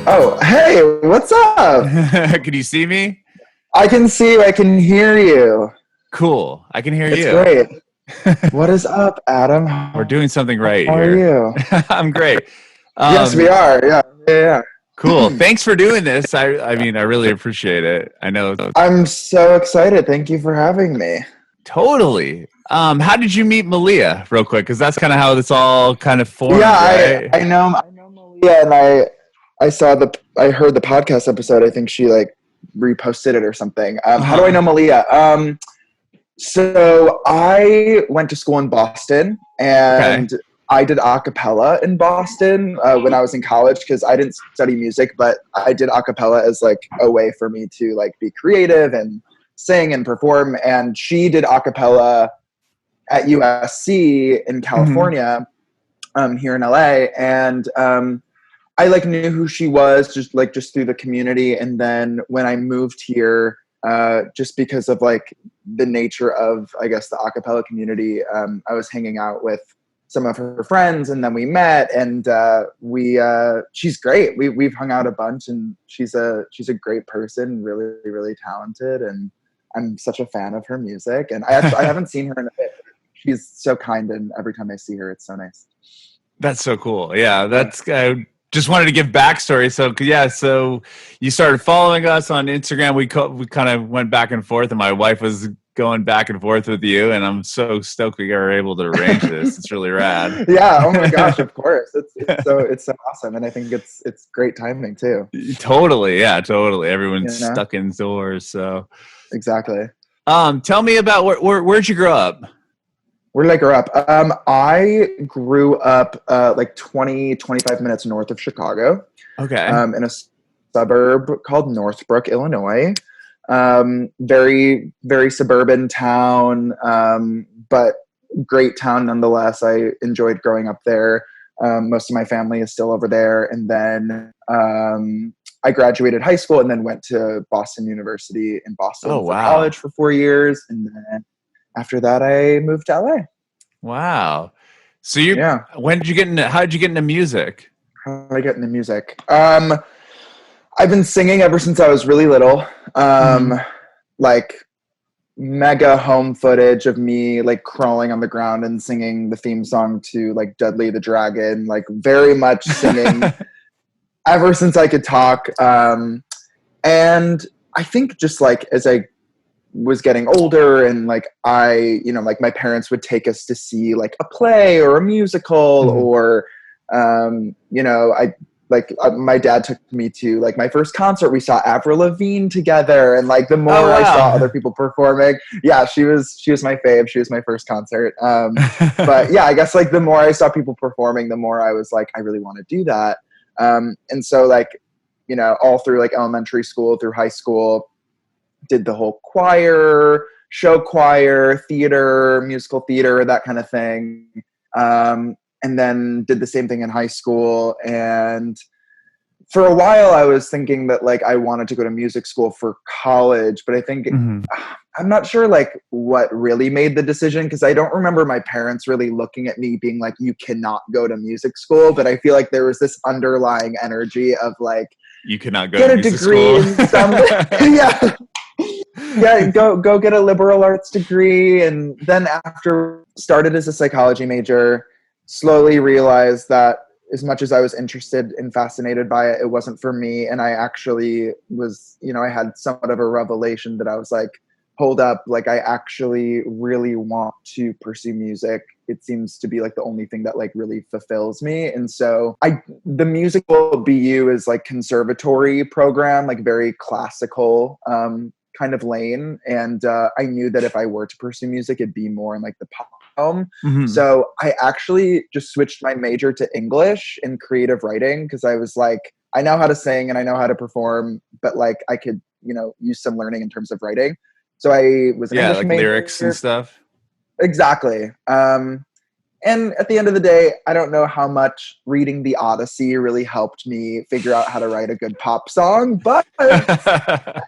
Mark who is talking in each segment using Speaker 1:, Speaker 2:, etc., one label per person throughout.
Speaker 1: Oh, hey, what's up?
Speaker 2: Can you see me?
Speaker 1: I can see you. I can hear you.
Speaker 2: Cool. I can hear
Speaker 1: It's
Speaker 2: you.
Speaker 1: great. What is up, Adam?
Speaker 2: We're doing something right
Speaker 1: How are
Speaker 2: here.
Speaker 1: you?
Speaker 2: I'm great.
Speaker 1: Yes, we are. Yeah.
Speaker 2: Cool. Thanks for doing this. I mean, I really appreciate it. I know.
Speaker 1: I'm so excited. Thank you for having me.
Speaker 2: Totally. How did you meet Maliha, real quick? Because that's kind of how this all kind of formed,
Speaker 1: Yeah,
Speaker 2: right?
Speaker 1: I know Malia, and I heard the podcast episode. I think she like reposted it or something. How do I know Malia? So I went to school in Boston,
Speaker 2: Okay.
Speaker 1: and I did a cappella in Boston when I was in college because I didn't study music, but I did a cappella as like a way for me to like be creative and sing and perform. And she did a cappella at USC in California, here in LA, and I like knew who she was just through the community. And then when I moved here, just because of like the nature of, I guess, the a cappella community, I was hanging out with some of her friends, and then we met, and she's great. We've hung out a bunch, and she's a great person, really, really talented, and I'm such a fan of her music. And I haven't seen her in a bit. She's so kind, and every time I see her, it's so nice.
Speaker 2: That's so cool. Yeah, that's. Just wanted to give backstory. So you started following us on Instagram. We kind of went back and forth, and my wife was going back and forth with you, and I'm so stoked we were able to arrange this. It's really rad.
Speaker 1: Yeah. Oh my gosh. Of course. It's so awesome, and I think it's great timing too.
Speaker 2: Totally. Yeah. Totally. Everyone's
Speaker 1: You know?
Speaker 2: stuck indoors. So
Speaker 1: Exactly.
Speaker 2: tell me about where'd you grow up?
Speaker 1: Where did I grow up? I grew up like 25 minutes north of Chicago.
Speaker 2: Okay.
Speaker 1: In a suburb called Northbrook, Illinois. Very, very suburban town, but great town nonetheless. I enjoyed growing up there. Most of my family is still over there. And then I graduated high school and then went to Boston University in Boston for college for 4 years. And then after that, I moved to LA.
Speaker 2: Wow. So how did you get into music?
Speaker 1: How did I get into music? I've been singing ever since I was really little. Like mega home footage of me like crawling on the ground and singing the theme song to like Dudley the Dragon, like very much singing ever since I could talk. And I think just like as I was getting older and like like my parents would take us to see like a play or a musical or my dad took me to like my first concert. We saw Avril Lavigne together, and like the more I saw other people performing, she was my fave. She was my first concert. But yeah, I guess like the more I saw people performing, the more I was like, I really want to do that. And so like, all through like elementary school through high school, did the whole choir, show choir, theater, musical theater, that kind of thing. And then did the same thing in high school. And for a while I was thinking that like I wanted to go to music school for college, but I think I'm not sure like what really made the decision, because I don't remember my parents really looking at me being like, you cannot go to music school. But I feel like there was this underlying energy of like,
Speaker 2: you cannot go
Speaker 1: get
Speaker 2: to
Speaker 1: a
Speaker 2: music
Speaker 1: degree
Speaker 2: school.
Speaker 1: in some yeah, go get a liberal arts degree. And then after started as a psychology major, slowly realized that as much as I was interested and fascinated by it, it wasn't for me. And I actually was, I had somewhat of a revelation that I was like, hold up, like I actually really want to pursue music. It seems to be like the only thing that like really fulfills me. And so the musical BU is like conservatory program, like very classical kind of lane. And I knew that if I were to pursue music, it'd be more in like the pop realm. So I actually just switched my major to English and creative writing, because I was like, I know how to sing and I know how to perform, but like I could, use some learning in terms of writing. So I was an English
Speaker 2: like
Speaker 1: major.
Speaker 2: Lyrics and stuff.
Speaker 1: Exactly. And at the end of the day, I don't know how much reading the Odyssey really helped me figure out how to write a good pop song, but I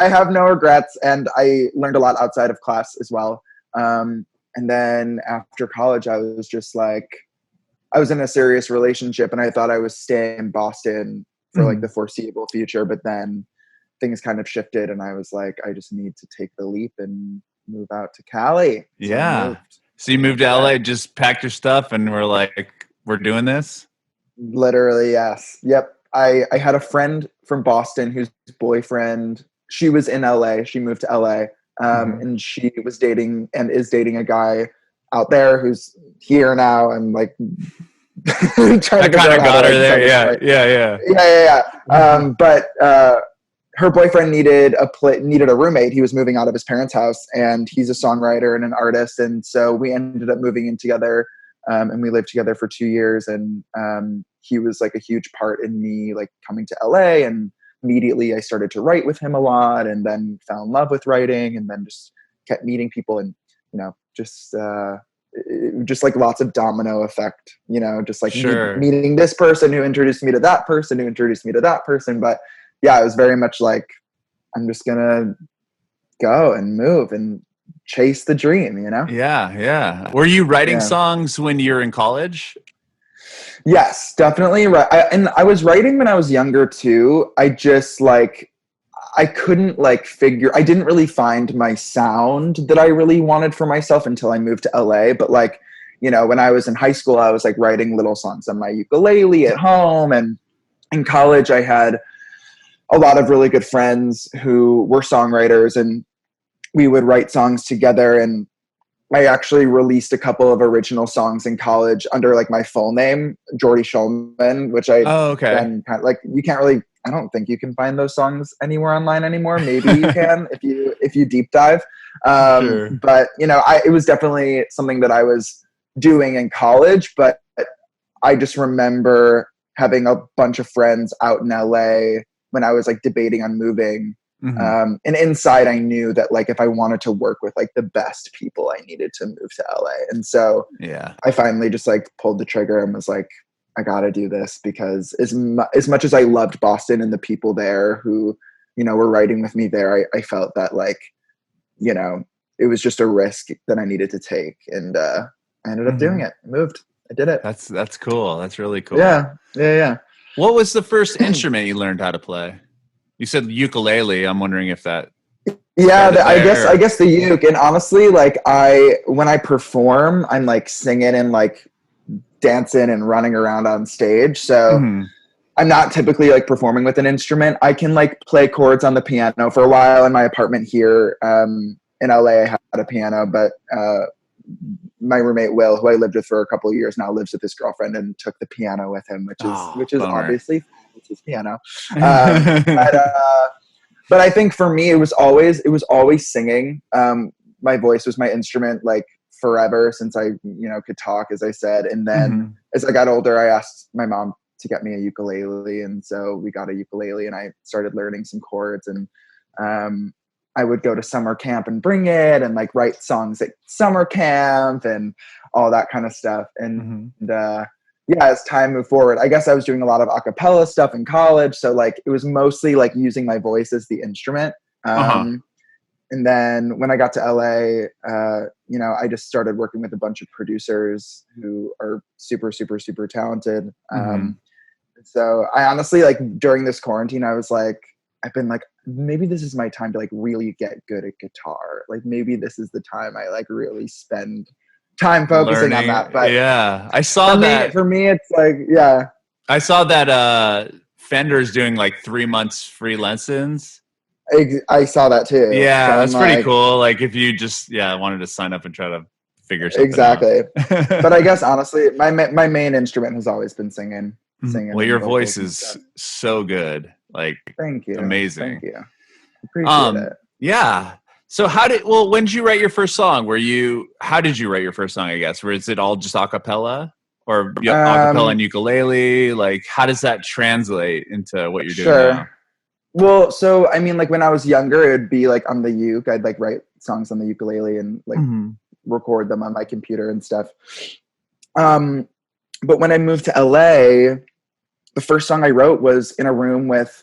Speaker 1: have no regrets, and I learned a lot outside of class as well. And then after college, I was just like, I was in a serious relationship, and I thought I was staying in Boston for like the foreseeable future. But then things kind of shifted, and I was like, I just need to take the leap and move out to Cali.
Speaker 2: Yeah. So you moved to LA, just packed your stuff, and we're like, we're doing this?
Speaker 1: Literally, yes. Yep. I had a friend from Boston whose boyfriend, she was in LA. She moved to LA. And she was dating and is dating a guy out there who's here now. And like trying to
Speaker 2: kind of got her there. Yeah.
Speaker 1: But her boyfriend needed a roommate. He was moving out of his parents' house, and he's a songwriter and an artist. And so we ended up moving in together, and we lived together for 2 years. And he was like a huge part in me like coming to LA. And immediately I started to write with him a lot, and then fell in love with writing, and then just kept meeting people, and just like lots of domino effect, just like meeting this person who introduced me to that person who introduced me to that person. But yeah, it was very much like, I'm just gonna go and move and chase the dream,
Speaker 2: Yeah. Were you writing songs when you were in college?
Speaker 1: Yes, definitely. And I was writing when I was younger too. I just I couldn't I didn't really find my sound that I really wanted for myself until I moved to LA. But when I was in high school, I was like writing little songs on my ukulele at home. And in college, I had a lot of really good friends who were songwriters, and we would write songs together. And I actually released a couple of original songs in college under like my full name, Jordy Shulman, which I then kind of you can't really, I don't think you can find those songs anywhere online anymore. Maybe you can if you deep dive. But it was definitely something that I was doing in college. But I just remember having a bunch of friends out in LA when I was like debating on moving. And inside I knew that like if I wanted to work with like the best people, I needed to move to LA. And so I finally just like pulled the trigger and was like, I gotta do this, because as much as I loved Boston and the people there who were writing with me there, I felt that like it was just a risk that I needed to take. And I ended up doing it. I moved. I did it.
Speaker 2: That's cool. That's really cool.
Speaker 1: Yeah.
Speaker 2: What was the first instrument you learned how to play? You said ukulele. I'm wondering if that.
Speaker 1: I guess the uke. And honestly, like when I perform, I'm like singing and like dancing and running around on stage. So I'm not typically like performing with an instrument. I can like play chords on the piano. For a while in my apartment here in LA, I had a piano, but my roommate Will, who I lived with for a couple of years now, lives with his girlfriend and took the piano with him, which is
Speaker 2: bummer.
Speaker 1: Obviously it's his piano. But I think for me, it was always singing. My voice was my instrument, like forever since I, could talk, as I said. And then as I got older, I asked my mom to get me a ukulele. And so we got a ukulele, and I started learning some chords, and I would go to summer camp and bring it and like write songs at summer camp and all that kind of stuff. And as time moved forward, I guess I was doing a lot of a cappella stuff in college. So like it was mostly like using my voice as the instrument. And then when I got to LA, I just started working with a bunch of producers who are super, super, super talented. So I honestly, like during this quarantine, I was like, I've been like, maybe this is my time to like really get good at guitar. Like maybe this is the time I like really spend time focusing on that. But
Speaker 2: I saw that.
Speaker 1: For me, it's like,
Speaker 2: I saw that Fender's doing like 3 months free lessons.
Speaker 1: I saw that too.
Speaker 2: Yeah, so that's pretty cool. Like if you just wanted to sign up and try to figure something
Speaker 1: out. But I guess honestly, my main instrument has always been singing.
Speaker 2: Well, your voice is so good. Like,
Speaker 1: thank you.
Speaker 2: Amazing.
Speaker 1: Thank you. Appreciate it.
Speaker 2: Yeah. So when did you write your first song? How did you write your first song, I guess? Is it all just a cappella or a cappella and ukulele? Like, how does that translate into what you're doing now?
Speaker 1: Well, so, I mean, like when I was younger, it'd be like on the uke, I'd like write songs on the ukulele and like record them on my computer and stuff. But when I moved to LA, the first song I wrote was in a room with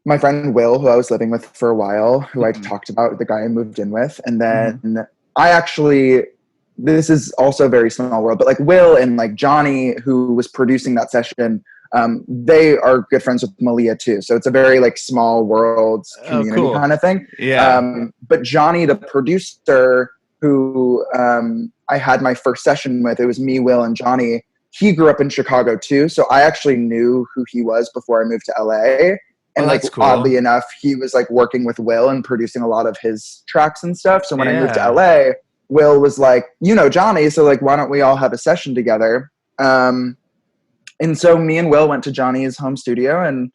Speaker 1: my friend Will, who I was living with for a while, who I talked about, the guy I moved in with. And then this is also a very small world, but like Will and like Johnny, who was producing that session, They are good friends with Malia too. So it's a very like small world community
Speaker 2: cool.
Speaker 1: kind of thing.
Speaker 2: Yeah.
Speaker 1: But Johnny, the producer who I had my first session with, it was me, Will, and Johnny. He grew up in Chicago too. So I actually knew who he was before I moved to LA. And like,
Speaker 2: that's cool.
Speaker 1: oddly enough, he was like working with Will and producing a lot of his tracks and stuff. So when I moved to LA, Will was like, you know, Johnny, so like, why don't we all have a session together? And so me and Will went to Johnny's home studio, and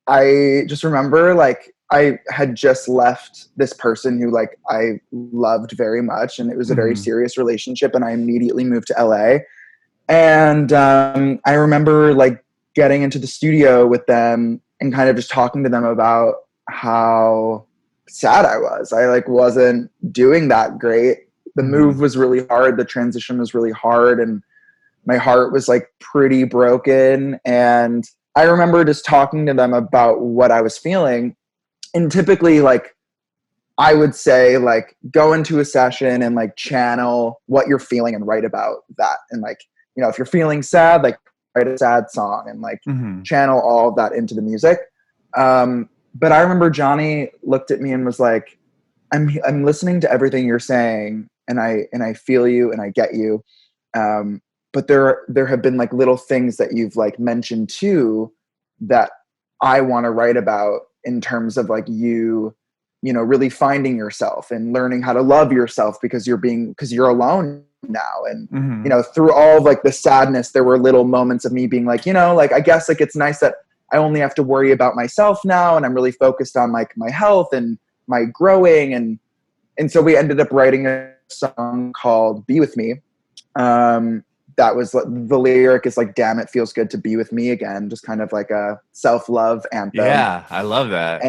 Speaker 1: I just remember like I had just left this person who like I loved very much, and it was a very serious relationship, and I immediately moved to LA. And I remember like getting into the studio with them and kind of just talking to them about how sad I was. I like wasn't doing that great. The move was really hard. The transition was really hard, and my heart was like pretty broken. And I remember just talking to them about what I was feeling. And typically like I would say like go into a session and like channel what you're feeling and write about that. And like, you know, if you're feeling sad, like write a sad song and like channel all of that into the music. But I remember Johnny looked at me and was like, I'm listening to everything you're saying, and I feel you and I get you. But there have been like little things that you've like mentioned too that I want to write about in terms of like you know, really finding yourself and learning how to love yourself because you're alone now. And, you know, through all of like the sadness, there were little moments of me being like, you know, like, I guess like it's nice that I only have to worry about myself now. And I'm really focused on like my health and my growing. And so we ended up writing a song called Be With Me. That was the lyric is like, damn, it feels good to be with me again. Just kind of like a self-love anthem.
Speaker 2: Yeah, I love that.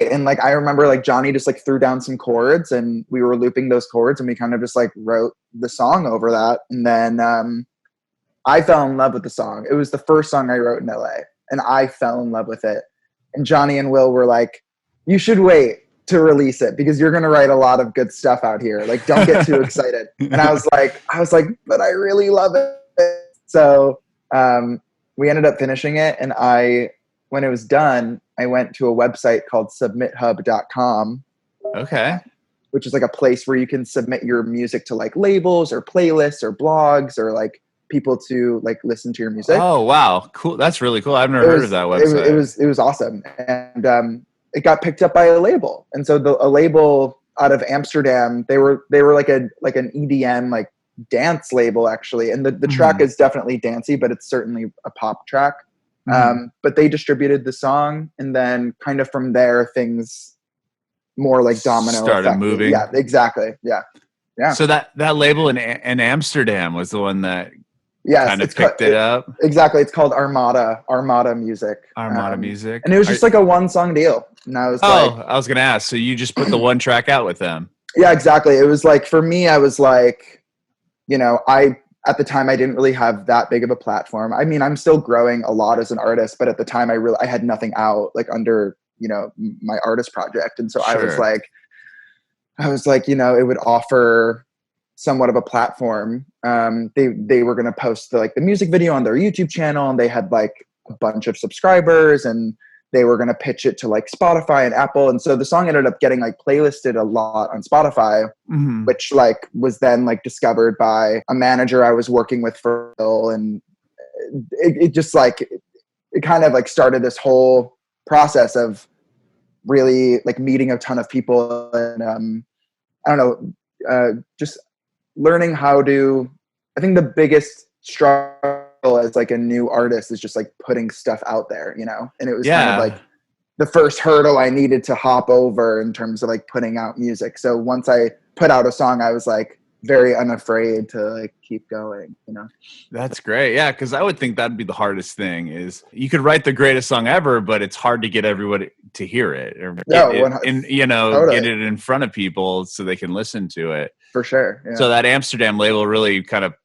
Speaker 1: And like, I remember like Johnny just like threw down some chords and we were looping those chords and we kind of just like wrote the song over that. And then I fell in love with the song. It was the first song I wrote in LA and I fell in love with it. And Johnny and Will were like, you should wait to release it because you're going to write a lot of good stuff out here. Like, don't get too excited. And I was like, but I really love it. So we ended up finishing it. And when it was done, I went to a website called submithub.com.
Speaker 2: Okay.
Speaker 1: Which is like a place where you can submit your music to like labels or playlists or blogs or like people to like listen to your music.
Speaker 2: Oh, wow. Cool. That's really cool. I've never heard of that website.
Speaker 1: It was awesome. And it got picked up by a label. And so a label out of Amsterdam, they were like an EDM, like dance label actually. And the track is definitely dancey, but it's certainly a pop track. But they distributed the song, and then kind of from there things more like domino
Speaker 2: started
Speaker 1: effect.
Speaker 2: moving.
Speaker 1: Yeah, exactly. Yeah.
Speaker 2: So that label in Amsterdam was the one that kind of picked it up.
Speaker 1: Exactly. It's called Armada Music.
Speaker 2: Armada Music.
Speaker 1: And it was just like a 1-song deal. And I was
Speaker 2: I was going to ask. So you just put the one track out with them?
Speaker 1: Yeah, exactly. It was like, for me, I was like, you know, at the time I didn't really have that big of a platform. I mean, I'm still growing a lot as an artist, but at the time I had nothing out like under, you know, my artist project. And so I was like, you know, it would offer somewhat of a platform. They were going to post the music video on their YouTube channel, and they had like a bunch of subscribers, and they were going to pitch it to like Spotify and Apple. And so the song ended up getting like playlisted a lot on Spotify, which like was then like discovered by a manager I was working with for Phil. And it just like, it kind of like started this whole process of really like meeting a ton of people. And I don't know, just learning how to, I think the biggest struggle as like a new artist is just like putting stuff out there, you know? And it was kind of like the first hurdle I needed to hop over in terms of like putting out music. So once I put out a song, I was like very unafraid to like keep going, you know?
Speaker 2: That's great. Yeah. Cause I would think that'd be the hardest thing is you could write the greatest song ever, but it's hard to get everybody to hear it or
Speaker 1: totally.
Speaker 2: get it in front of people so they can listen to it.
Speaker 1: For sure. Yeah.
Speaker 2: So that Amsterdam label really kind of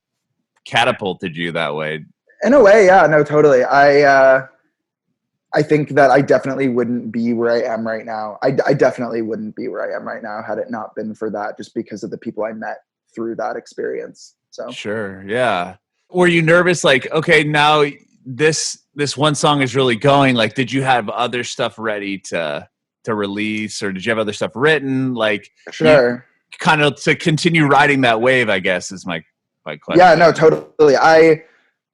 Speaker 2: catapulted you that way.
Speaker 1: In a way. Yeah, no, totally. I think that I definitely wouldn't be where I am right now. I definitely wouldn't be where I am right now had it not been for that, just because of the people I met through that experience. So
Speaker 2: sure. Yeah. Were you nervous? Like, okay, now this one song is really going. Like, did you have other stuff ready to release, or did you have other stuff written? Like, you
Speaker 1: Sure.
Speaker 2: kind of to continue riding that wave, I guess, is my question.
Speaker 1: Yeah, no, totally.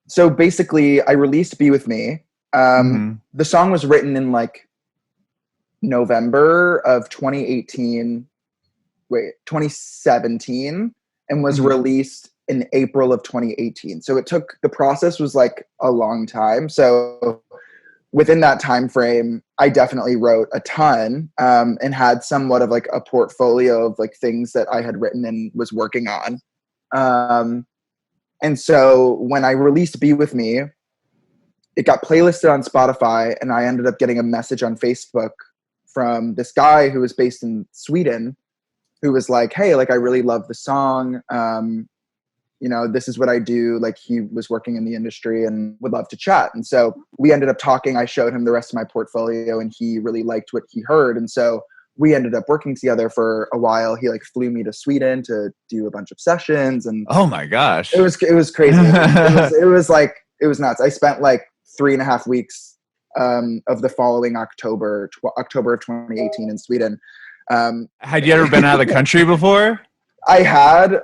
Speaker 1: So basically I released Be With Me. The song was written in like November of 2017, and was released in April of 2018. So the process was like a long time. So within that time frame, I definitely wrote a ton, and had somewhat of like a portfolio of like things that I had written and was working on. And so when I released Be With Me, it got playlisted on Spotify, and I ended up getting a message on Facebook from this guy who was based in Sweden, who was like, hey, like, I really love the song. This is what I do. Like, he was working in the industry and would love to chat. And so we ended up talking. I showed him the rest of my portfolio, and he really liked what he heard. And so we ended up working together for a while. He like flew me to Sweden to do a bunch of sessions, and
Speaker 2: oh my gosh,
Speaker 1: it was crazy. It was nuts. I spent like 3.5 weeks of the following October of 2018 in Sweden.
Speaker 2: Had you ever been out of the country before?
Speaker 1: I had,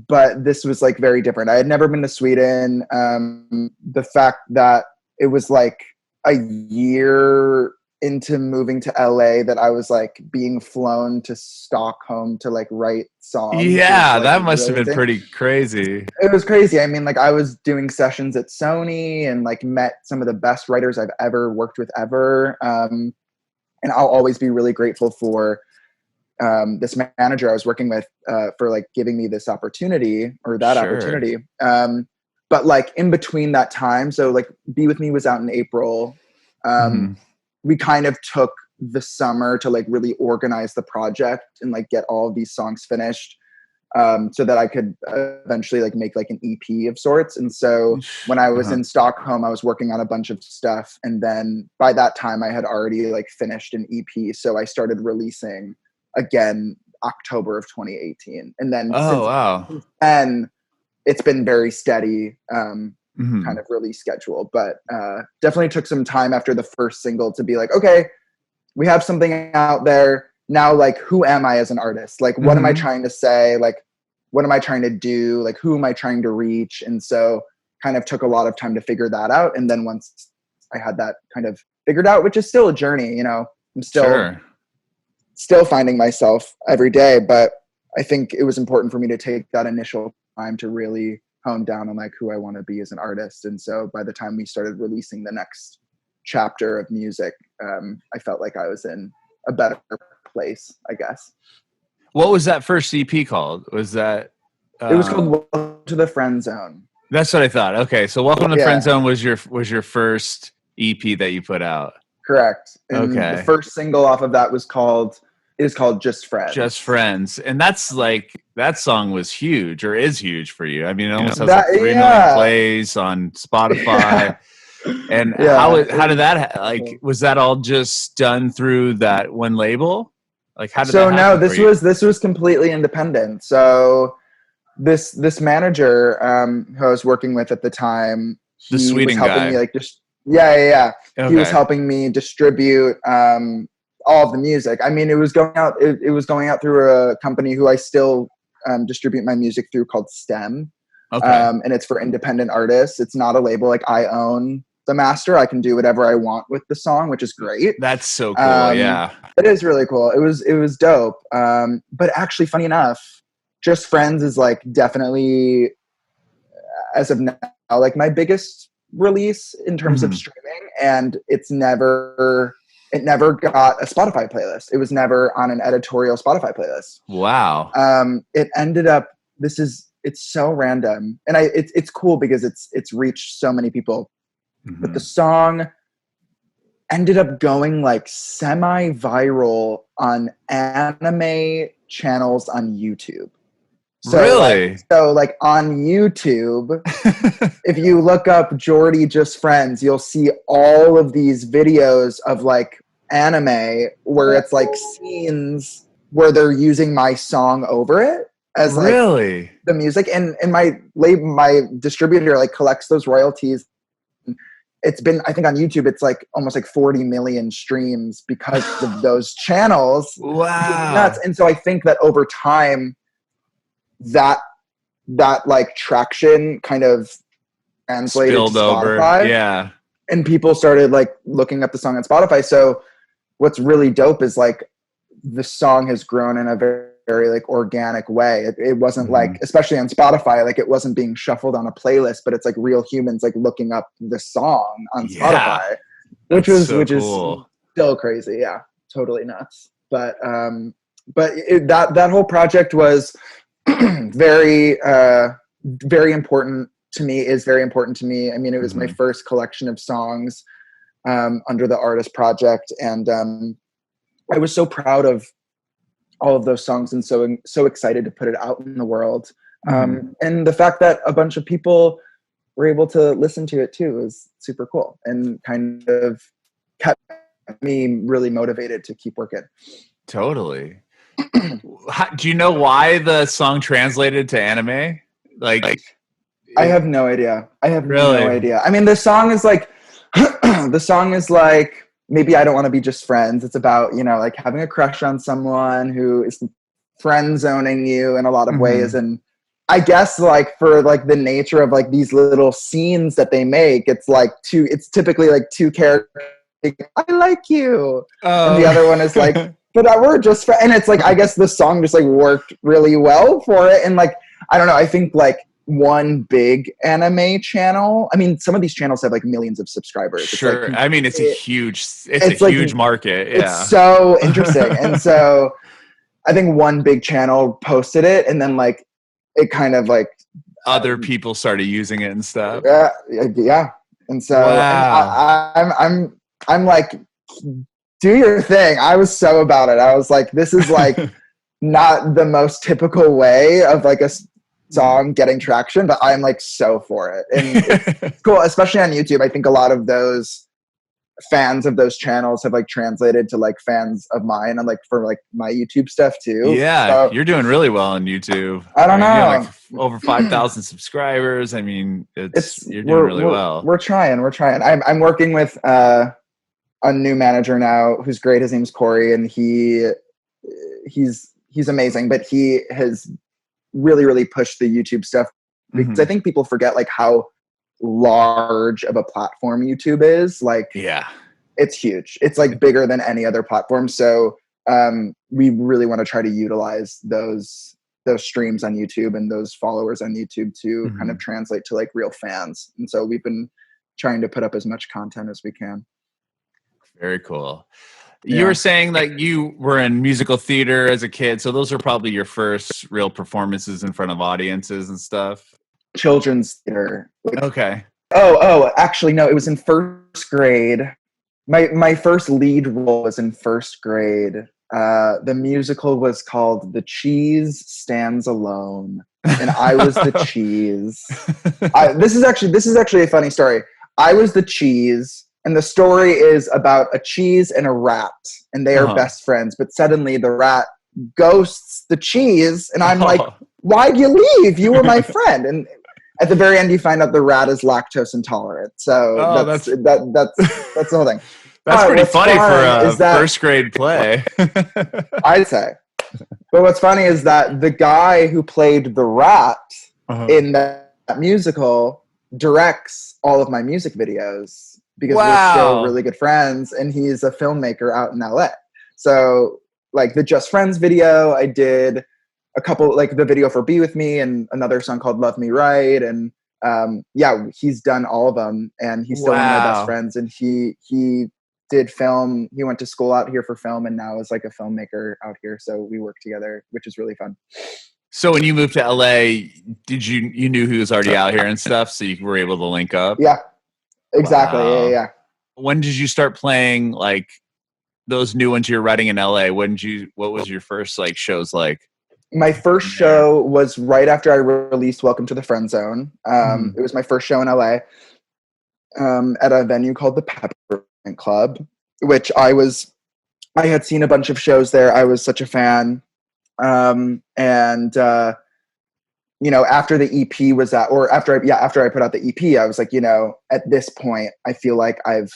Speaker 1: but this was like very different. I had never been to Sweden. The fact that it was like a year into moving to LA that I was like being flown to Stockholm to like write songs.
Speaker 2: Yeah,
Speaker 1: like,
Speaker 2: that must have been pretty crazy.
Speaker 1: It was crazy. I mean, like, I was doing sessions at Sony and like met some of the best writers I've ever worked with ever. And I'll always be really grateful for this manager I was working with for like giving me this opportunity or that opportunity. But like in between that time, so like Be With Me was out in April. We kind of took the summer to like really organize the project and like get all of these songs finished, so that I could eventually like make like an EP of sorts. And so when I was in Stockholm, I was working on a bunch of stuff. And then by that time I had already like finished an EP. So I started releasing again, October of 2018. And then since then it's been very steady, kind of release schedule, but definitely took some time after the first single to be like, okay, we have something out there now. Like, who am I as an artist? Like, what am I trying to say? Like, what am I trying to do? Like, who am I trying to reach? And so kind of took a lot of time to figure that out. And then once I had that kind of figured out, which is still a journey, I'm still finding myself every day, but I think it was important for me to take that initial time to really hone down on like who I want to be as an artist. And so by the time we started releasing the next chapter of music, I felt like I was in a better place, I guess.
Speaker 2: What was that first EP called? Was that
Speaker 1: it was called Welcome to the Friend Zone.
Speaker 2: That's what I thought. Okay, so Welcome to the Friend Zone was your first EP that you put out.
Speaker 1: Correct. And the first single off of that was called Just Friends.
Speaker 2: Just Friends. And that's like, that song was huge, or is huge for you. I mean, it almost has like 3 million plays on Spotify. And how did that, like, was that all just done through that one label? Like, how did that happen?
Speaker 1: So no, this was completely independent. So this manager who I was working with at the time,
Speaker 2: the Sweden guy,
Speaker 1: me like just Okay. He was helping me distribute all of the music. I mean, it was going out. It was going out through a company who I still distribute my music through, called STEM.
Speaker 2: Okay.
Speaker 1: And it's for independent artists. It's not a label. Like, I own the master. I can do whatever I want with the song, which is great.
Speaker 2: That's so cool. Yeah,
Speaker 1: it is really cool. It was dope. But actually, funny enough, Just Friends is like definitely, as of now, like my biggest release in terms of streaming, and it never got a Spotify playlist. It was never on an editorial Spotify playlist.
Speaker 2: Wow.
Speaker 1: It ended up, it's so random, and it's cool because it's reached so many people. But the song ended up going like semi-viral on anime channels on YouTube. So,
Speaker 2: really?
Speaker 1: Like on YouTube, if you look up JORDY Just Friends, you'll see all of these videos of like anime where it's like scenes where they're using my song over it. as like
Speaker 2: Really?
Speaker 1: the music, and my distributor like collects those royalties. It's been, I think on YouTube, it's like almost like 40 million streams because of those channels.
Speaker 2: Wow.
Speaker 1: Nuts. And so I think that over time, that like traction kind of translated
Speaker 2: Spilled
Speaker 1: to
Speaker 2: over.
Speaker 1: Spotify.
Speaker 2: Yeah.
Speaker 1: And people started like looking up the song on Spotify. So what's really dope is like the song has grown in a very, very like organic way. It wasn't like, especially on Spotify, like it wasn't being shuffled on a playlist, but it's like real humans like looking up the song on Spotify, which is still crazy. Yeah, totally nuts. But that whole project was very very important to me. Is very important to me. I mean, it was my first collection of songs under the artist project, and I was so proud of all of those songs and so excited to put it out in the world. And the fact that a bunch of people were able to listen to it too is super cool and kind of kept me really motivated to keep working.
Speaker 2: Totally. Do you know why the song translated to anime? Like
Speaker 1: I have no idea. No idea. I mean, the song is like, maybe I don't want to be just friends. It's about, you know, like having a crush on someone who is friend zoning you in a lot of ways. And I guess like for like the nature of like these little scenes that they make, it's typically like two characters. I like you. And the other one is like, but we're just friends. And it's like, I guess the song just like worked really well for it. And like, I don't know, I think like one big anime channel. I mean, some of these channels have like millions of subscribers.
Speaker 2: Sure.
Speaker 1: Like,
Speaker 2: I mean, it's a huge market. Yeah.
Speaker 1: It's so interesting. And so I think one big channel posted it, and then like it kind of like
Speaker 2: other people started using it and stuff.
Speaker 1: Yeah. And so and I'm like, do your thing. I was so about it. I was like, this is like not the most typical way of like a song getting traction, but I'm like so for it. And it's cool, especially on YouTube. I think a lot of those fans of those channels have like translated to like fans of mine and like for like my YouTube stuff too.
Speaker 2: Yeah, so, you're doing really well on YouTube.
Speaker 1: I don't know.
Speaker 2: You have like over 5,000 subscribers. I mean, you're doing really well.
Speaker 1: We're trying. I'm working with a new manager now who's great. His name's Corey, and he's amazing, but he has really pushed the YouTube stuff because I think people forget like how large of a platform YouTube is. Like, yeah, it's huge. It's like bigger than any other platform. So we really want to try to utilize those streams on YouTube and those followers on YouTube to kind of translate to like real fans. And so we've been trying to put up as much content as we can.
Speaker 2: Very cool. You were saying that you were in musical theater as a kid, so those are probably your first real performances in front of audiences and stuff.
Speaker 1: Children's theater.
Speaker 2: Okay.
Speaker 1: Oh, actually, no, it was in first grade. My first lead role was in first grade. The musical was called The Cheese Stands Alone, and I was the cheese. This is actually a funny story. I was the cheese. And the story is about a cheese and a rat, and they are best friends. But suddenly the rat ghosts the cheese, and I'm like, why'd you leave? You were my friend. And at the very end, you find out the rat is lactose intolerant. So that's the whole thing.
Speaker 2: That's pretty funny for a first grade play.
Speaker 1: I'd say. But what's funny is that the guy who played the rat in that musical directs all of my music videos. Because we're still really good friends, and he's a filmmaker out in LA. So like the Just Friends video, I did a couple, like the video for Be With Me and another song called Love Me Right. And he's done all of them, and he's still one of my best friends. And he did film. He went to school out here for film, and now is like a filmmaker out here. So we work together, which is really fun.
Speaker 2: So when you moved to LA, did you knew he was already out here and stuff, so you were able to link up?
Speaker 1: Yeah. Exactly. Wow. Yeah.
Speaker 2: When did you start playing like those new ones you're writing in LA? What was your first like shows like?
Speaker 1: My first show was right after I released Welcome to the Friend Zone. It was my first show in LA at a venue called the Peppermint Club, which I had seen a bunch of shows there. I was such a fan. And after the EP was out, or after I put out the EP, I was like, at this point, I feel like I've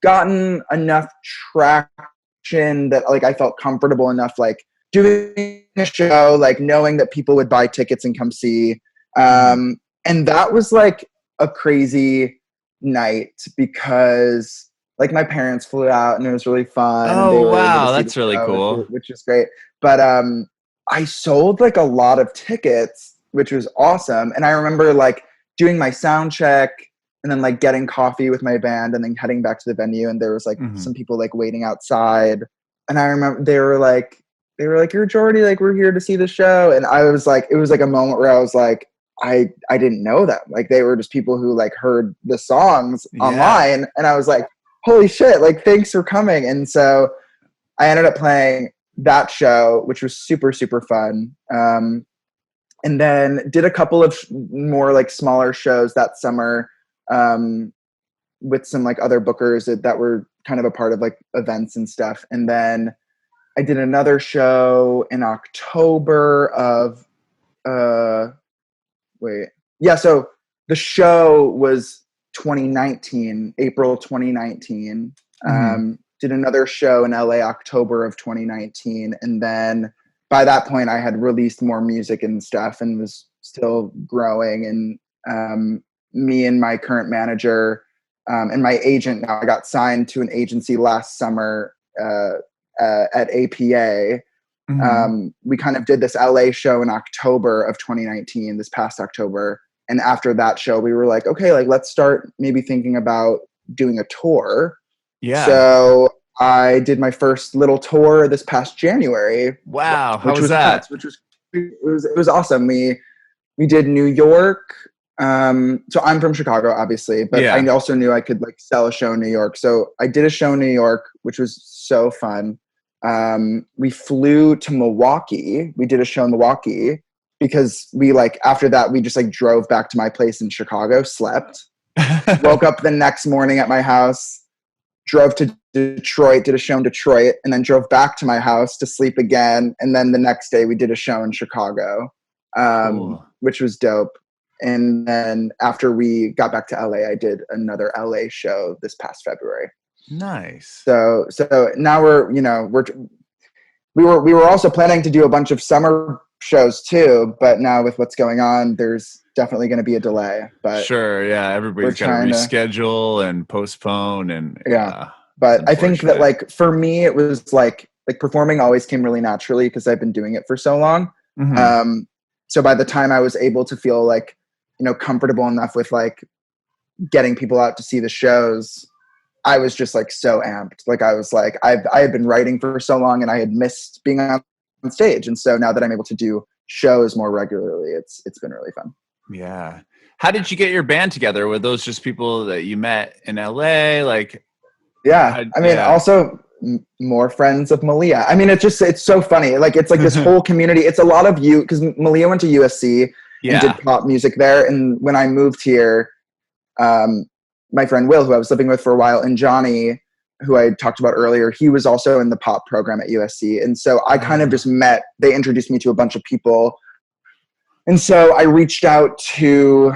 Speaker 1: gotten enough traction that like I felt comfortable enough, like doing a show, like knowing that people would buy tickets and come see. And that was like a crazy night because like my parents flew out and it was really fun. And they
Speaker 2: Oh,
Speaker 1: were able to
Speaker 2: wow.
Speaker 1: see
Speaker 2: That's
Speaker 1: the
Speaker 2: really
Speaker 1: show,
Speaker 2: cool.
Speaker 1: which is great. But I sold like a lot of tickets, which was awesome. And I remember like doing my sound check and then like getting coffee with my band and then heading back to the venue. And there was like some people like waiting outside. And I remember they were like, "You're JORDY, like we're here to see the show." And I was like, it was like a moment where I was like, I didn't know them. Like they were just people who like heard the songs online. And I was like, holy shit, like thanks for coming. And so I ended up playing that show, which was super, super fun. And then did a couple of more like smaller shows that summer with some like other bookers that were kind of a part of like events and stuff. And then I did another show in October of so the show was 2019, April 2019. Did another show in LA October of 2019. And then by that point I had released more music and stuff and was still growing. And me and my current manager and my agent, now I got signed to an agency last summer at APA. We kind of did this LA show in October of 2019, this past October. And after that show, we were like, okay, like let's start maybe thinking about doing a tour.
Speaker 2: Yeah.
Speaker 1: So I did my first little tour this past January.
Speaker 2: Wow. How was that?
Speaker 1: It was awesome. We did New York. So I'm from Chicago, obviously, but I also knew I could like sell a show in New York. So I did a show in New York, which was so fun. We flew to Milwaukee. We did a show in Milwaukee because we like, after that, we just like drove back to my place in Chicago, slept, woke up the next morning at my house, drove to Detroit, did a show in Detroit, and then drove back to my house to sleep again. And then the next day we did a show in Chicago, which was dope. And then after we got back to LA, I did another LA show this past February.
Speaker 2: Nice.
Speaker 1: So now we were also planning to do a bunch of summer shows too, but now with what's going on, there's definitely going to be a delay. But
Speaker 2: sure, yeah, everybody's got to reschedule and postpone, and
Speaker 1: But I think that like for me, it was like performing always came really naturally because I've been doing it for so long. So by the time I was able to feel like comfortable enough with like getting people out to see the shows, I was just like so amped. Like I was like, I had been writing for so long and I had missed being on stage. And so now that I'm able to do shows more regularly, it's been really fun.
Speaker 2: Yeah. How did you get your band together? Were those just people that you met in LA? Like,
Speaker 1: also more friends of Maliha. I mean, it's so funny. Like, it's like this whole community. It's a lot of you, because Maliha went to USC and did pop music there. And when I moved here, my friend Will, who I was living with for a while, and Johnny, who I talked about earlier, he was also in the pop program at USC. And so I kind of just they introduced me to a bunch of people. And so I reached out to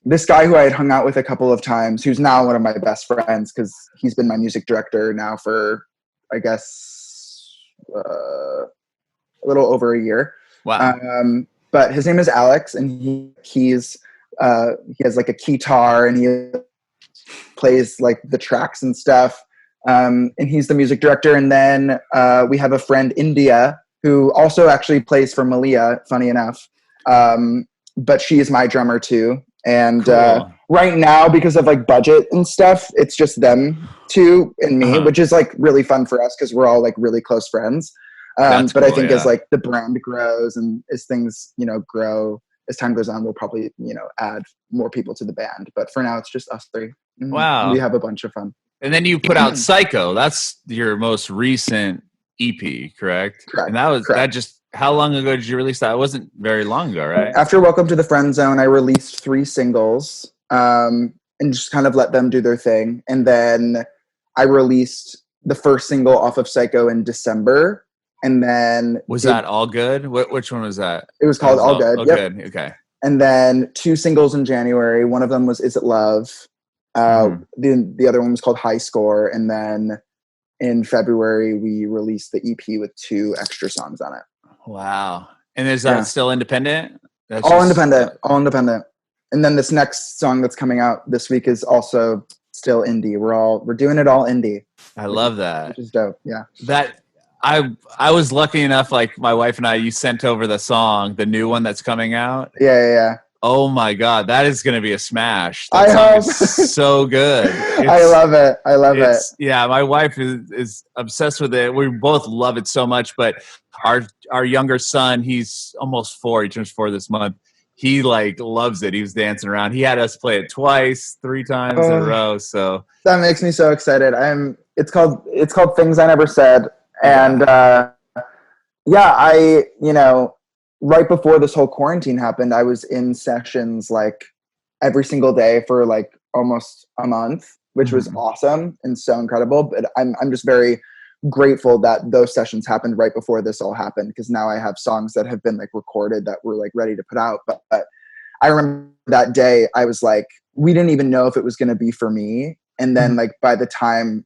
Speaker 1: this guy who I had hung out with a couple of times, who's now one of my best friends because he's been my music director now for, I guess, a little over a year.
Speaker 2: Wow.
Speaker 1: But his name is Alex, and he has like a guitar, and he plays like the tracks and stuff. And he's the music director. And then we have a friend, India, who also actually plays for Maliha, funny enough. But she is my drummer too. And right now, because of like budget and stuff, it's just them two and me, which is like really fun for us because we're all like really close friends. But cool, I think as like the brand grows and as things, grow, as time goes on, we'll probably, add more people to the band. But for now, it's just us three.
Speaker 2: Wow.
Speaker 1: We have a bunch of fun.
Speaker 2: And then you put out Psycho. That's your most recent EP, correct?
Speaker 1: Correct.
Speaker 2: And that was that just, how long ago did you release that? It wasn't very long ago, right?
Speaker 1: After Welcome to the Friend Zone, I released 3 singles and just kind of let them do their thing. And then I released the first single off of Psycho in December. and then
Speaker 2: was that All Good? Which one was that?
Speaker 1: It was
Speaker 2: That
Speaker 1: called
Speaker 2: was
Speaker 1: All Good.
Speaker 2: All
Speaker 1: Yep.
Speaker 2: Good. Okay.
Speaker 1: And then 2 singles in January. One of them was Is It Love? The other one was called High Score. And then in February, we released the EP with 2 extra songs on it.
Speaker 2: Wow. And is that still independent? That's
Speaker 1: all independent. All independent. And then this next song that's coming out this week is also still indie. We're doing it all indie.
Speaker 2: I love that.
Speaker 1: Which is dope. Yeah.
Speaker 2: That I was lucky enough, like my wife and I, you sent over the song, the new one that's coming out.
Speaker 1: Yeah.
Speaker 2: Oh my God, that is going to be a smash.
Speaker 1: That song
Speaker 2: is so good.
Speaker 1: I love it.
Speaker 2: Yeah, my wife is obsessed with it. We both love it so much, but our younger son, he's almost 4. He turns 4 this month. He like loves it. He was dancing around. He had us play it 3 times in a row. So
Speaker 1: that makes me so excited. It's called Things I Never Said. And I right before this whole quarantine happened, I was in sessions like every single day for like almost a month, which was awesome and so incredible. But I'm just very grateful that those sessions happened right before this all happened, because now I have songs that have been like recorded that were like ready to put out. But I remember that day I was like, we didn't even know if it was going to be for me. And then like by the time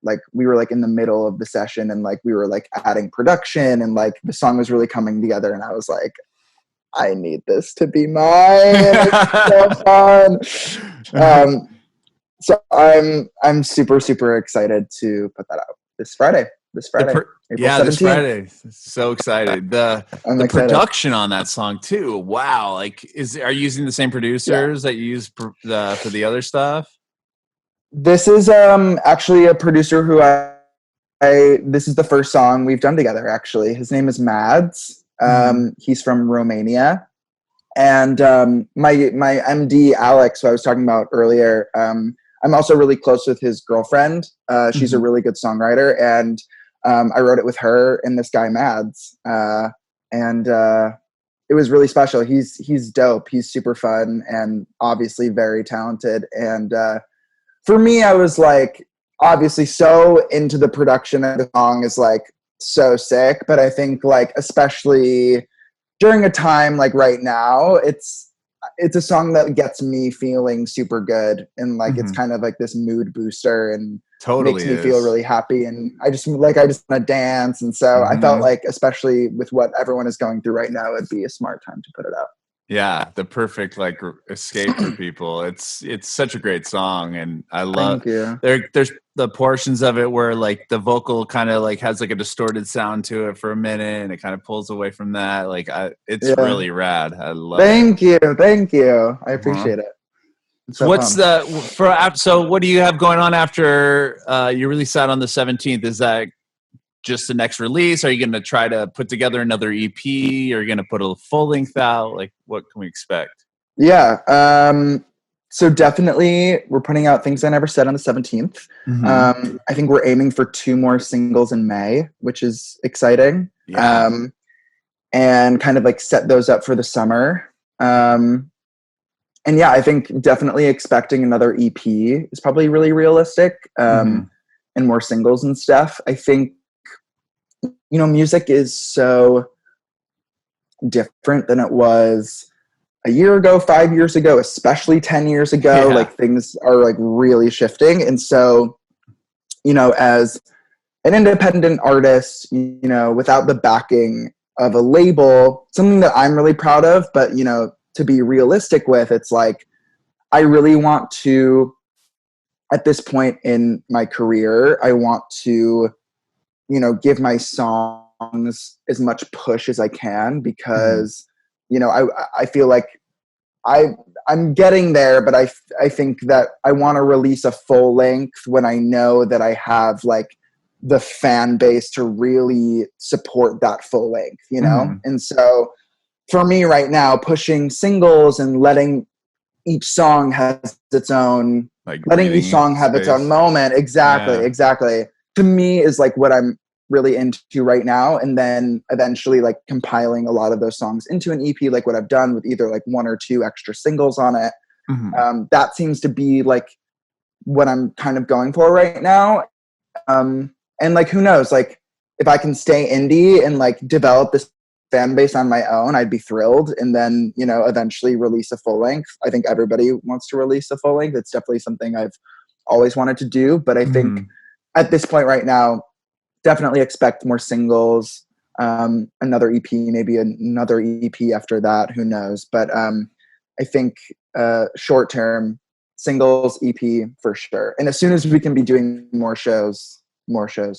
Speaker 1: like we were like in the middle of the session and like we were like adding production and like the song was really coming together, and I was like, I need this to be mine. It's so fun. So I'm super, super excited to put that out this Friday. April 17th.
Speaker 2: This Friday. So excited. The production on that song too. Wow. Like are you using the same producers that you use for the other stuff?
Speaker 1: This is actually a producer who this is the first song we've done together, actually. His name is Mads. He's from Romania. And my MD, Alex, who I was talking about earlier, I'm also really close with his girlfriend. She's a really good songwriter. And I wrote it with her and this guy, Mads. And it was really special. He's dope. He's super fun and obviously very talented. And for me, I was like, obviously so into the production of the song is like so sick. But I think like, especially during a time like right now, it's a song that gets me feeling super good. And like, it's kind of like this mood booster and makes me feel really happy. And I just want to dance. And so I felt like, especially with what everyone is going through right now, it'd be a smart time to put it out.
Speaker 2: Yeah, the perfect like escape for people. It's such a great song, and I love. There's the portions of it where like the vocal kind of like has like a distorted sound to it for a minute, and it kind of pulls away from that. Like it's really rad. I love.
Speaker 1: Thank you. I appreciate it.
Speaker 2: So so what do you have going on after you release that on the 17th? Is that just the next release? Are you going to try to put together another EP? Are you going to put a full length out? Like, what can we expect?
Speaker 1: Yeah. So definitely we're putting out Things I Never Said on the 17th. I think we're aiming for 2 more singles in May, which is exciting.
Speaker 2: Yeah.
Speaker 1: And kind of like set those up for the summer. And yeah, I think definitely expecting another EP is probably really realistic. And more singles and stuff. I think, music is so different than it was a year ago, 5 years ago, especially 10 years ago. Like things are like really shifting. And so, as an independent artist, without the backing of a label, something that I'm really proud of, but, to be realistic with, it's like, I really want to, at this point in my career, I want to, give my songs as much push as I can, because, I feel like I'm getting there, but I think that I want to release a full length when I know that I have like the fan base to really support that full length, And so for me right now, pushing singles and letting each song has its own, like letting each song have its own moment. Exactly. To me is like what I'm really into right now. And then eventually like compiling a lot of those songs into an EP, like what I've done with either like 1 or 2 extra singles on it. That seems to be like what I'm kind of going for right now. And like, who knows, like if I can stay indie and like develop this fan base on my own, I'd be thrilled. And then, you know, eventually release a full length. I think everybody wants to release a full length. It's definitely something I've always wanted to do. But I think at this point right now, definitely expect more singles, another EP, maybe another EP after that, who knows. But I think short term, singles, EP for sure. And as soon as we can be doing more shows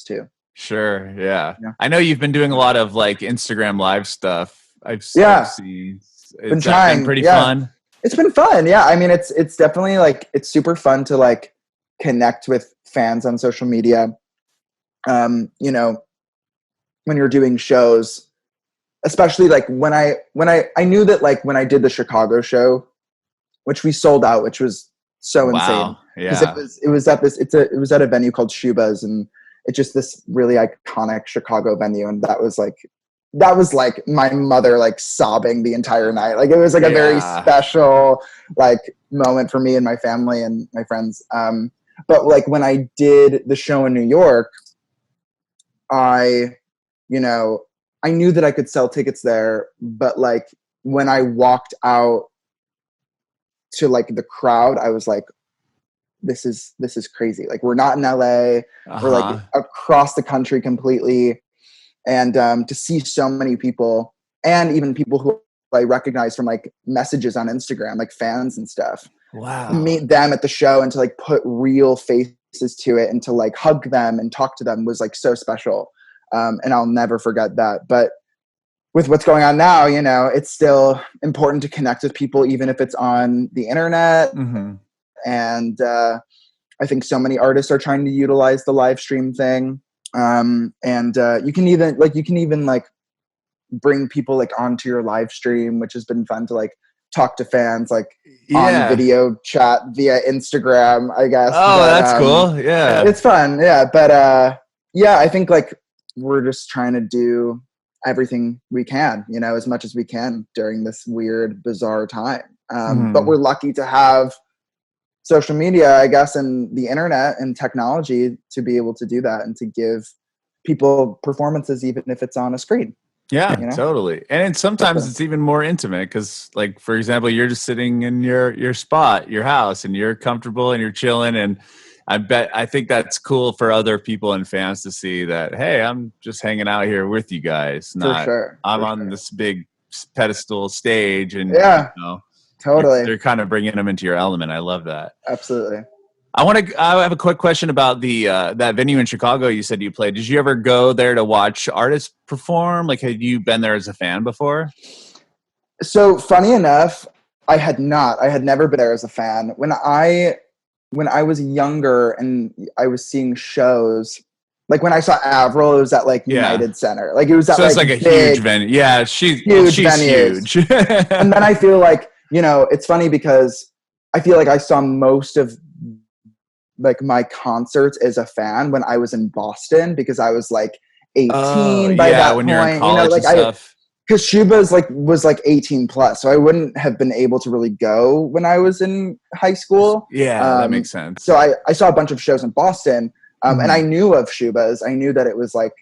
Speaker 1: too.
Speaker 2: Sure. Yeah. I know you've been doing a lot of like Instagram live stuff. I've seen. It's been pretty fun.
Speaker 1: It's been fun. Yeah. I mean, it's definitely like, it's super fun to like connect with fans on social media. You know, when you're doing shows, especially like when I knew that like when I did the Chicago show, which we sold out, which was so insane.
Speaker 2: Yeah.
Speaker 1: It was at a venue called Shuba's, and it's just this really iconic Chicago venue. And that was like my mother like sobbing the entire night. Like it was like a very special like moment for me and my family and my friends. But like when I did the show in New York, I knew that I could sell tickets there, but like when I walked out to like the crowd, I was like, this is crazy. Like we're not in LA, we're like across the country completely. And to see so many people, and even people who I recognize from like messages on Instagram, like fans and stuff, meet them at the show and to like put real faces to it and to like hug them and talk to them was like so special. And I'll never forget that. But with what's going on now, you know, it's still important to connect with people, even if it's on the internet. And I think so many artists are trying to utilize the live stream thing. And you can even like bring people like onto your live stream, which has been fun to like talk to fans like on video chat via Instagram, I guess.
Speaker 2: Oh, but, that's cool. Yeah.
Speaker 1: It's fun. Yeah. But I think like we're just trying to do everything we can, you know, as much as we can during this weird, bizarre time. But we're lucky to have social media, I guess, and the internet and technology to be able to do that and to give people performances, even if it's on a screen.
Speaker 2: Yeah, you know? Totally. And sometimes it's even more intimate because, like, for example, you're just sitting in your spot, your house, and you're comfortable and you're chilling. And I think that's cool for other people and fans to see that, hey, I'm just hanging out here with you guys. I'm on this big pedestal stage. And, you know,
Speaker 1: totally.
Speaker 2: They're kind of bringing them into your element. I love that.
Speaker 1: Absolutely.
Speaker 2: I have a quick question about the that venue in Chicago you said you played. Did you ever go there to watch artists perform? Like, had you been there as a fan before?
Speaker 1: So funny enough, I had not. I had never been there as a fan. When I was younger and I was seeing shows, like when I saw Avril, it was at like United Center. Like it was at
Speaker 2: so it's like a huge venue. Yeah, she's huge.
Speaker 1: And then I feel like, you know, it's funny because I feel like I saw most of like my concerts as a fan when I was in Boston because I was like 18 by that
Speaker 2: when
Speaker 1: point.
Speaker 2: You're in college, you know, like
Speaker 1: because Shuba's was like 18 plus, so I wouldn't have been able to really go when I was in high school.
Speaker 2: Yeah, that makes sense.
Speaker 1: So I saw a bunch of shows in Boston, and I knew of Shuba's. I knew that it was like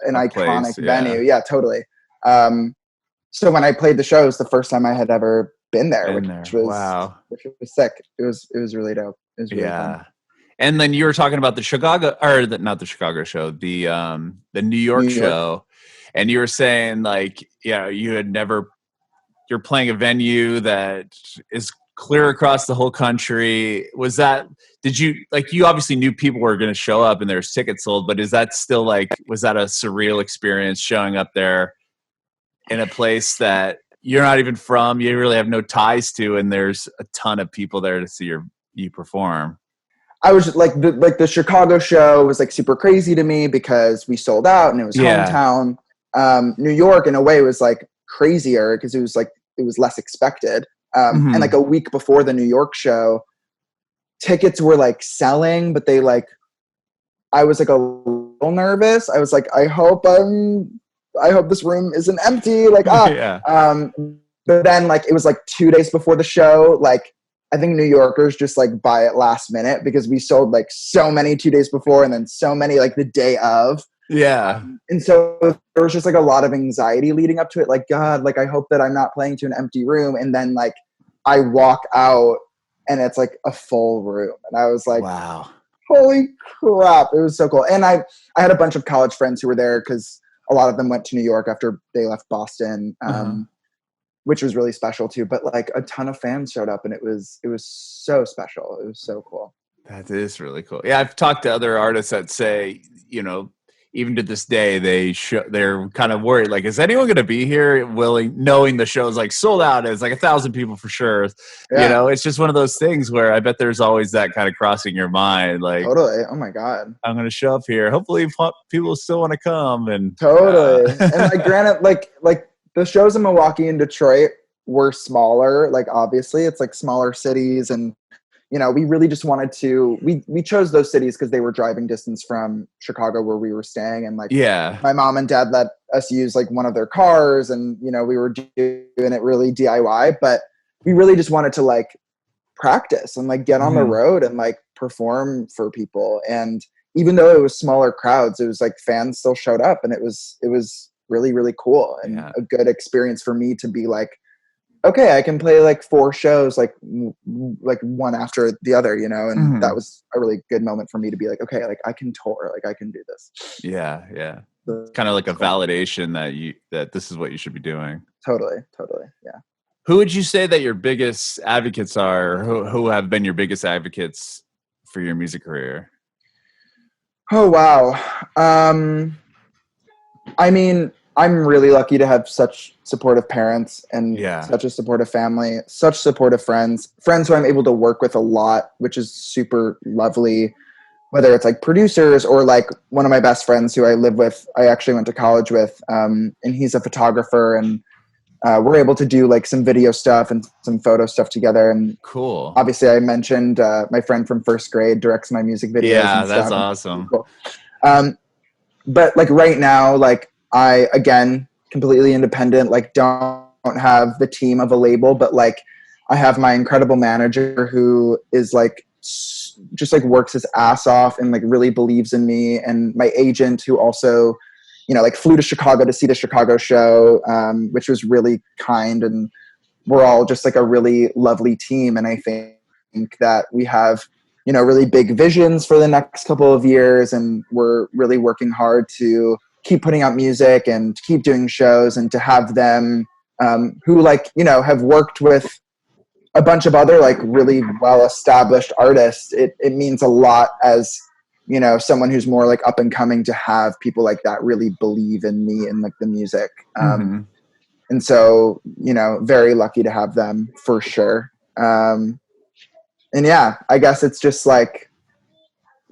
Speaker 1: an iconic venue. Yeah, totally. So when I played the shows, the first time I had ever been there, which was sick. It was really dope. It was really fun.
Speaker 2: And then you were talking about the Chicago, or not the Chicago show, the New York show, and you were saying like, you're playing a venue that is clear across the whole country. You obviously knew people were going to show up and there's tickets sold, but is that still was that a surreal experience showing up there in a place that you're not even from, you really have no ties to, and there's a ton of people there to see you perform?
Speaker 1: I was the Chicago show was like super crazy to me because we sold out and it was hometown. New York in a way was like crazier because it was less expected. And like a week before the New York show, tickets were like selling, but I was like a little nervous. I was like, I hope this room isn't empty. But then like it was like 2 days before the show, like I think New Yorkers just like buy it last minute because we sold like so many 2 days before and then so many like the day of.
Speaker 2: Yeah.
Speaker 1: And so there was just like a lot of anxiety leading up to it. Like, God, like I hope that I'm not playing to an empty room. And then like I walk out and it's like a full room. And I was like,
Speaker 2: wow,
Speaker 1: holy crap. It was so cool. And I had a bunch of college friends who were there because a lot of them went to New York after they left Boston, which was really special too. But like a ton of fans showed up and it was so special. It was so cool.
Speaker 2: That is really cool. Yeah, I've talked to other artists that say, you know, even to this day, they're kind of worried. Like, is anyone going to be here knowing the show's like sold out? It's like 1,000 people for sure. Yeah. You know, it's just one of those things where I bet there's always that kind of crossing your mind. Like,
Speaker 1: totally. Oh my God.
Speaker 2: I'm going to show up here. Hopefully people still want to come. And
Speaker 1: totally. And like, granted, like the shows in Milwaukee and Detroit were smaller. Like, obviously it's like smaller cities, and you know, we really just wanted to, we chose those cities because they were driving distance from Chicago where we were staying. And like, my mom and dad let us use like one of their cars, and, you know, we were doing it really DIY, but we really just wanted to like practice and like get on the road and like perform for people. And even though it was smaller crowds, it was like fans still showed up, and it was really, really cool and a good experience for me to be like, okay, I can play like 4 shows, like one after the other, you know? And that was a really good moment for me to be like, okay, like I can tour, like I can do this.
Speaker 2: Yeah. Yeah. It's kind of like a validation that this is what you should be doing.
Speaker 1: Totally. Yeah.
Speaker 2: Who would you say that your biggest advocates are, or who have been your biggest advocates for your music career?
Speaker 1: Oh, wow. I mean, I'm really lucky to have such supportive parents and such a supportive family, such supportive friends who I'm able to work with a lot, which is super lovely, whether it's like producers or like one of my best friends who I live with, I actually went to college with, and he's a photographer, and we're able to do like some video stuff and some photo stuff together. And
Speaker 2: cool.
Speaker 1: Obviously I mentioned my friend from first grade directs my music videos.
Speaker 2: Yeah, that's awesome.
Speaker 1: Cool. But like right now, like I, again, completely independent, like don't have the team of a label, but like I have my incredible manager who is like, just like works his ass off and like really believes in me. And my agent who also, you know, like flew to Chicago to see the Chicago show, which was really kind. And we're all just like a really lovely team. And I think that we have, you know, really big visions for the next couple of years. And we're really working hard to keep putting out music and keep doing shows, and to have them who like, you know, have worked with a bunch of other like really well-established artists. It means a lot as, you know, someone who's more like up and coming, to have people like that really believe in me and like the music. And so, you know, very lucky to have them for sure. And yeah, I guess it's just like,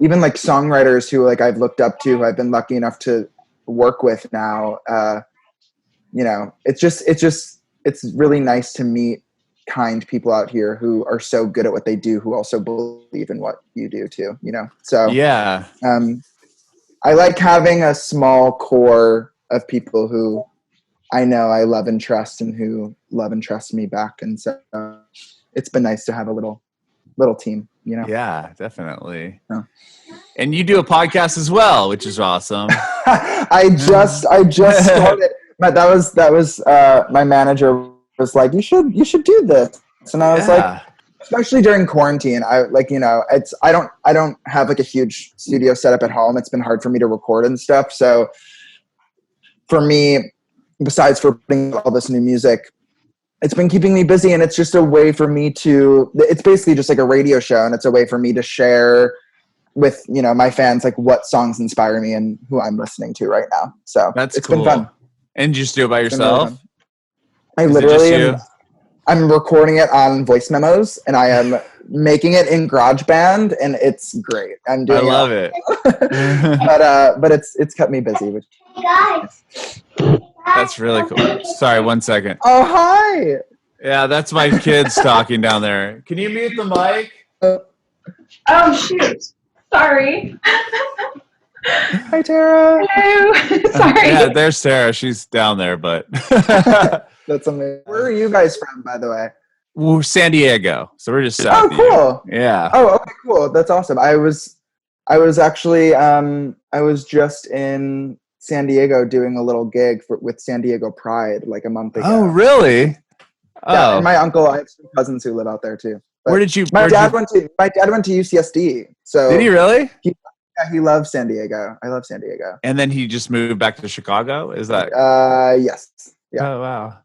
Speaker 1: even like songwriters who like I've looked up to, who I've been lucky enough to work with now, you know, it's really nice to meet kind people out here who are so good at what they do, who also believe in what you do too, you know? So
Speaker 2: yeah,
Speaker 1: I like having a small core of people who I know I love and trust, and who love and trust me back. And so it's been nice to have a little team, you know?
Speaker 2: Yeah, definitely. Yeah. And you do a podcast as well, which is awesome.
Speaker 1: I just started. That was my manager was like, you should do this. And I was like, especially during quarantine, I like, you know, I don't have like a huge studio set up at home. It's been hard for me to record and stuff. So for me, besides for putting all this new music, it's been keeping me busy, and it's just a way for me to, it's basically just like a radio show, and it's a way for me to share with, you know, my fans, like what songs inspire me and who I'm listening to right now. So
Speaker 2: it's
Speaker 1: cool. Been fun.
Speaker 2: And you just do it by yourself?
Speaker 1: I literally I'm recording it on voice memos, and I am making it in GarageBand, and it's great. I
Speaker 2: love it.
Speaker 1: But it's kept me busy. Which
Speaker 2: that's really cool. Sorry, 1 second.
Speaker 1: Oh, hi.
Speaker 2: Yeah, that's my kids talking down there. Can you mute the mic?
Speaker 3: Oh, shoot. Sorry.
Speaker 1: Hi, Tara.
Speaker 3: Hello. Sorry.
Speaker 2: Yeah, there's Tara. She's down there, but
Speaker 1: that's amazing. Where are you guys from, by the way?
Speaker 2: We're San Diego, so we're just south.
Speaker 1: Oh, cool.
Speaker 2: Yeah.
Speaker 1: Oh, okay, cool. That's awesome. I I was actually I was just in San Diego doing a little gig with San Diego Pride like a month ago.
Speaker 2: Oh, really?
Speaker 1: Yeah, and
Speaker 2: Oh,
Speaker 1: my uncle, I have some cousins who live out there too. But
Speaker 2: where did you?
Speaker 1: my dad went to UCSD, so
Speaker 2: Did he really?
Speaker 1: he loves San Diego. I love San Diego.
Speaker 2: And then he just moved back to Chicago. Is that?
Speaker 1: Yes. Yeah.
Speaker 2: Oh, wow.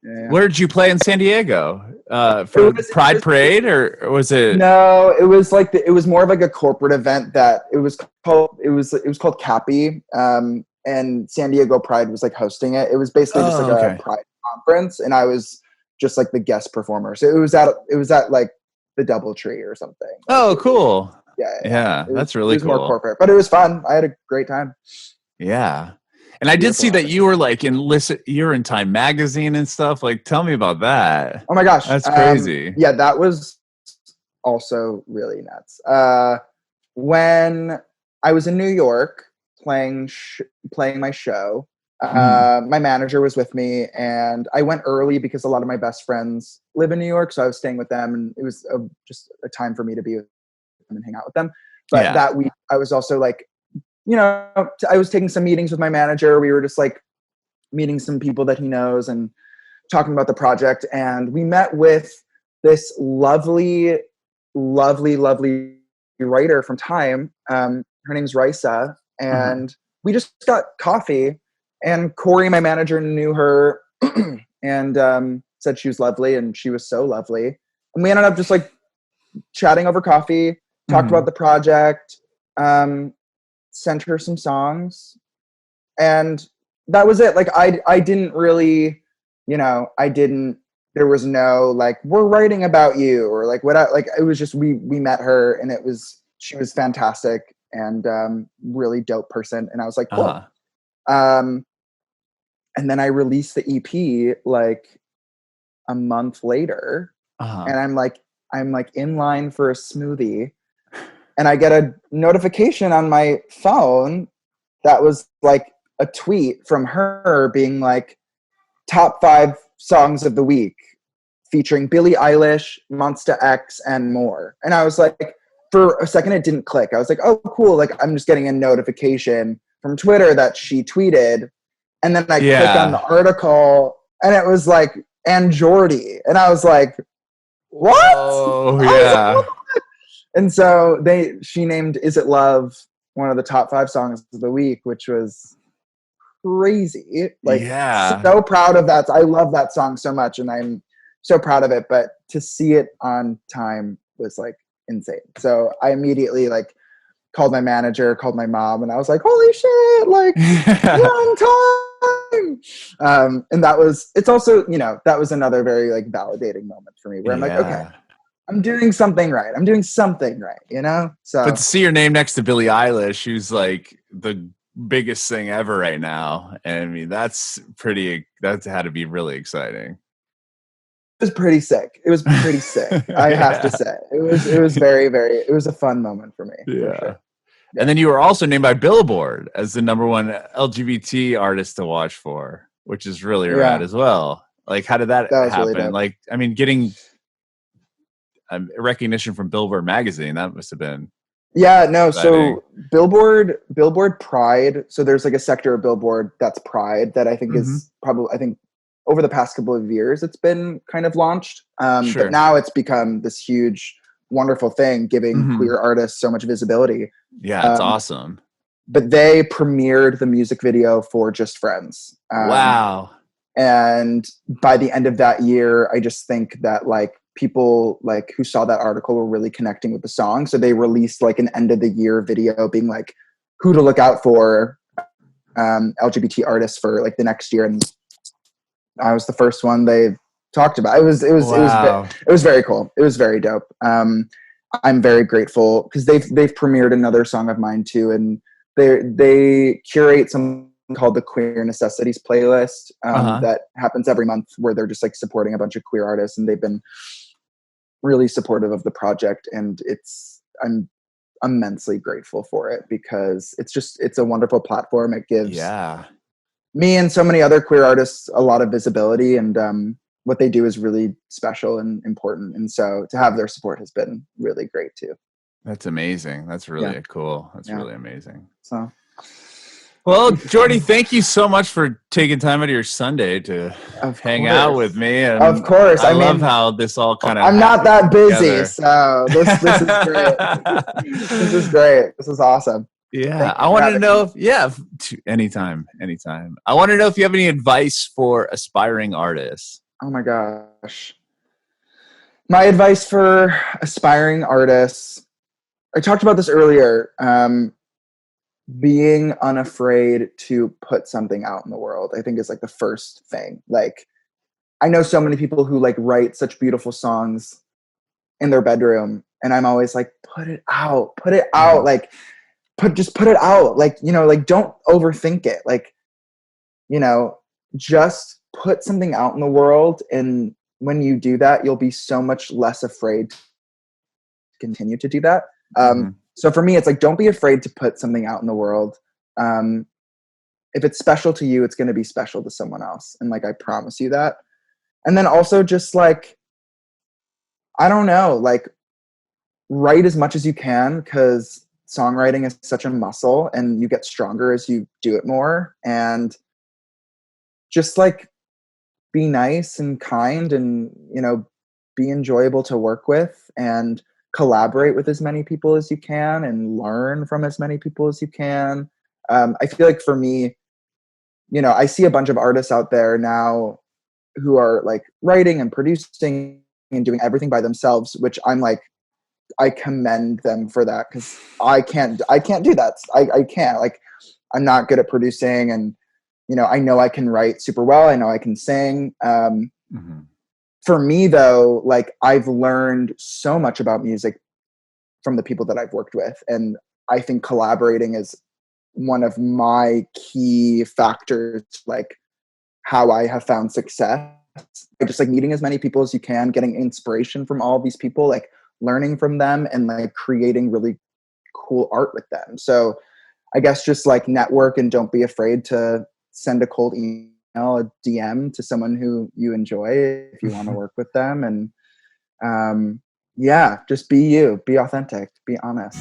Speaker 1: Yeah.
Speaker 2: Where did you play in San Diego? For Pride Parade, or was it?
Speaker 1: No, it was like it was more of like a corporate event that it was called Cappy, and San Diego Pride was like hosting it. It was basically just like a Pride conference, and I was just like the guest performer. So it was at like the DoubleTree or something.
Speaker 2: Oh, cool.
Speaker 1: Yeah.
Speaker 2: That's really cool.
Speaker 1: It was more corporate, but it was fun. I had a great time.
Speaker 2: Yeah. And I did see that you were like you're in Time magazine and stuff. Like, tell me about that.
Speaker 1: Oh my gosh.
Speaker 2: That's crazy.
Speaker 1: Yeah, that was also really nuts. When I was in New York playing my show, my manager was with me, and I went early because a lot of my best friends live in New York, so I was staying with them, and it was just a time for me to be with them and hang out with them. But that week, I was also like, I was taking some meetings with my manager. We were just like meeting some people that he knows and talking about the project. And we met with this lovely, lovely, lovely writer from Time. Her name's Risa. And we just got coffee. And Corey, my manager, knew her and said she was lovely. And she was so lovely. And we ended up just like chatting over coffee, talked about the project, sent her some songs, and that was it. Like I didn't really, there was no like, we're writing about you, or like it was just, we met her, and she was fantastic and really dope person. And I was like, cool. And then I released the EP like a month later, and I'm like in line for a smoothie, and I get a notification on my phone that was like a tweet from her being like, top 5 songs of the week featuring Billie Eilish, Monsta X, and more. And I was like, for a second, it didn't click. I was like, oh, cool. Like, I'm just getting a notification from Twitter that she tweeted. And then I clicked on the article, and it was like, and JORDY. And I was like, what?
Speaker 2: Oh, yeah.
Speaker 1: And so she named Is It Love one of the top 5 songs of the week, which was crazy. Like, so proud of that. I love that song so much, and I'm so proud of it. But to see it on Time was like insane. So I immediately like called my manager, called my mom, and I was like, holy shit, like we're on Time. And it's also, that was another very like validating moment for me where I'm like, okay, I'm doing something right. So,
Speaker 2: but to see your name next to Billie Eilish, who's like the biggest thing ever right now, and I mean, that had to be really exciting.
Speaker 1: It was pretty sick. I have to say, it was very, very, it was a fun moment for me.
Speaker 2: Yeah.
Speaker 1: For sure.
Speaker 2: And then you were also named by Billboard as the #1 LGBT artist to watch for, which is really rad as well. Like, how did that happen? Really, like, I mean, getting recognition from Billboard magazine, that must have been exciting.
Speaker 1: So Billboard Pride, so there's like a sector of Billboard that's Pride that I think is probably, I think over the past couple of years it's been kind of launched, but now it's become this huge wonderful thing, giving queer artists so much visibility.
Speaker 2: It's awesome.
Speaker 1: But they premiered the music video for Just Friends.
Speaker 2: Wow.
Speaker 1: And by the end of that year, I just think that like people like who saw that article were really connecting with the song. So they released like an end of the year video being like who to look out for LGBT artists for like the next year. And I was the first one they talked about. It was very cool. It was very dope. I'm very grateful because they've premiered another song of mine too. And they curate something called the Queer Necessities playlist that happens every month where they're just like supporting a bunch of queer artists, and they've been really supportive of the project, and I'm immensely grateful for it because it's a wonderful platform. It gives me and so many other queer artists a lot of visibility, and what they do is really special and important, and so to have their support has been really great too.
Speaker 2: That's amazing. That's really
Speaker 1: Yeah.
Speaker 2: cool. That's
Speaker 1: Yeah.
Speaker 2: really amazing.
Speaker 1: So,
Speaker 2: Well, Jordy, thank you so much for taking time out of your Sunday to
Speaker 1: of
Speaker 2: hang out
Speaker 1: course.
Speaker 2: with me. And
Speaker 1: Of course.
Speaker 2: I
Speaker 1: I
Speaker 2: love
Speaker 1: mean,
Speaker 2: how this all kind of
Speaker 1: I'm not that busy,
Speaker 2: together.
Speaker 1: so this is great. This is great. This is awesome.
Speaker 2: Yeah,
Speaker 1: Thank you
Speaker 2: I
Speaker 1: for
Speaker 2: want to
Speaker 1: having
Speaker 2: know
Speaker 1: me.
Speaker 2: anytime. I want to know if you have any advice for aspiring artists.
Speaker 1: Oh my gosh. My advice for aspiring artists, I talked about this earlier, being unafraid to put something out in the world, I think is like the first thing. Like, I know so many people who like write such beautiful songs in their bedroom, and I'm always like, put it out, like just put it out. Like, like don't overthink it. Like, just put something out in the world, and when you do that, you'll be so much less afraid to continue to do that. So for me, it's like, don't be afraid to put something out in the world. If it's special to you, it's going to be special to someone else, and like, I promise you that. And then also just like, I don't know, like, write as much as you can, because songwriting is such a muscle, and you get stronger as you do it more. And just like, be nice and kind, and be enjoyable to work with, and collaborate with as many people as you can, and learn from as many people as you can. I feel like for me, I see a bunch of artists out there now who are like writing and producing and doing everything by themselves, which I'm like, I commend them for that, because I can't do that. I can't, like, I'm not good at producing, and I know I can write super well, I know I can sing. For me though, like, I've learned so much about music from the people that I've worked with, and I think collaborating is one of my key factors, like how I have found success. Just like meeting as many people as you can, getting inspiration from all these people, like learning from them, and like creating really cool art with them. So I guess just like network, and don't be afraid to send a cold email, a DM to someone who you enjoy if you want to work with them. And yeah, just be you, be authentic, be honest.